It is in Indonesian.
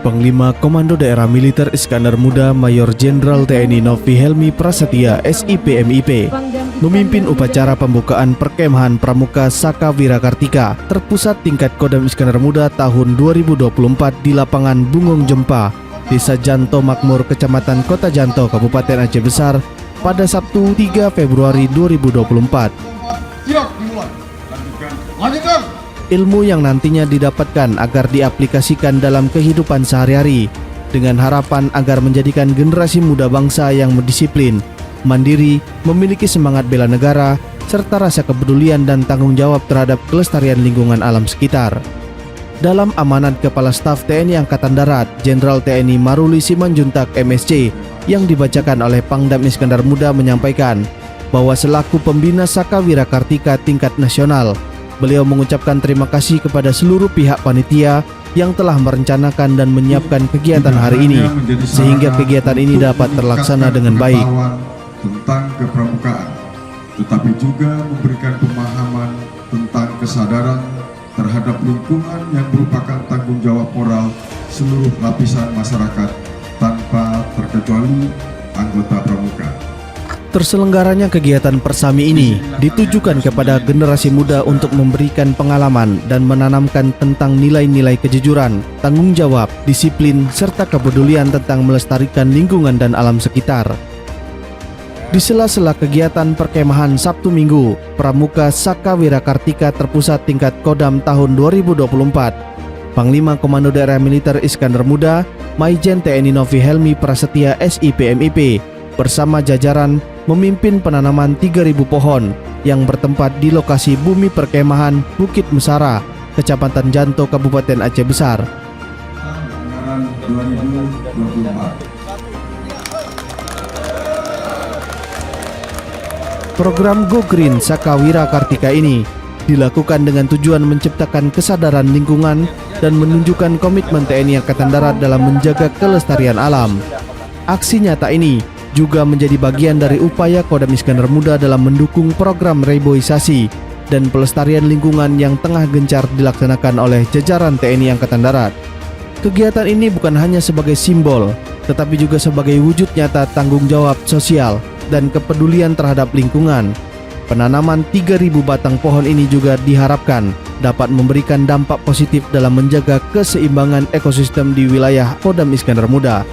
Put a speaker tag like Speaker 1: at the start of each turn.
Speaker 1: Panglima Komando Daerah Militer Iskandar Muda Mayor Jenderal TNI Novi Helmi Prasetya SIP-MIP memimpin upacara pembukaan Perkemahan Pramuka Saka Wirakartika terpusat tingkat Kodam Iskandar Muda tahun 2024 di lapangan Bungong Jempa, Desa Janto Makmur, Kecamatan Kota Janto, Kabupaten Aceh Besar pada Sabtu 3 Februari 2024.
Speaker 2: Siap, dimulai. Lanjutkan.
Speaker 1: Ilmu yang nantinya didapatkan agar diaplikasikan dalam kehidupan sehari-hari dengan harapan agar menjadikan generasi muda bangsa yang disiplin, mandiri, memiliki semangat bela negara, serta rasa kepedulian dan tanggung jawab terhadap kelestarian lingkungan alam sekitar. Dalam amanat Kepala Staf TNI Angkatan Darat Jenderal TNI Maruli Simanjuntak MSC yang dibacakan oleh Pangdam Iskandar Muda menyampaikan bahwa selaku pembina Saka Wirakartika tingkat nasional, beliau mengucapkan terima kasih kepada seluruh pihak panitia yang telah merencanakan dan menyiapkan kegiatan hari ini sehingga kegiatan ini dapat terlaksana dengan baik.
Speaker 2: Tentang kepramukaan, tetapi juga memberikan pemahaman tentang kesadaran terhadap lingkungan yang merupakan tanggung jawab moral seluruh lapisan masyarakat tanpa terkecuali anggota pramuka.
Speaker 1: Terselenggaranya kegiatan Persami ini ditujukan kepada generasi muda untuk memberikan pengalaman dan menanamkan tentang nilai-nilai kejujuran, tanggung jawab, disiplin, serta kepedulian tentang melestarikan lingkungan dan alam sekitar. Di sela-sela kegiatan perkemahan Sabtu Minggu, Pramuka Saka Wirakartika terpusat tingkat Kodam tahun 2024, Panglima Komando Daerah Militer Iskandar Muda, Maijen TNI Novi Helmi Prasetya SIP-MIP bersama jajaran memimpin penanaman 3.000 pohon yang bertempat di lokasi bumi perkemahan Bukit Mesara, Kecamatan Janto, Kabupaten Aceh Besar.
Speaker 2: Anggaran 2024.
Speaker 1: Program Go Green Saka Wirakartika ini dilakukan dengan tujuan menciptakan kesadaran lingkungan dan menunjukkan komitmen TNI Angkatan Darat dalam menjaga kelestarian alam. Aksi nyata ini juga menjadi bagian dari upaya Kodam Iskandar Muda dalam mendukung program reboisasi dan pelestarian lingkungan yang tengah gencar dilaksanakan oleh jajaran TNI Angkatan Darat. Kegiatan ini bukan hanya sebagai simbol, tetapi juga sebagai wujud nyata tanggung jawab sosial dan kepedulian terhadap lingkungan. Penanaman 3.000 batang pohon ini juga diharapkan dapat memberikan dampak positif dalam menjaga keseimbangan ekosistem di wilayah Kodam Iskandar Muda.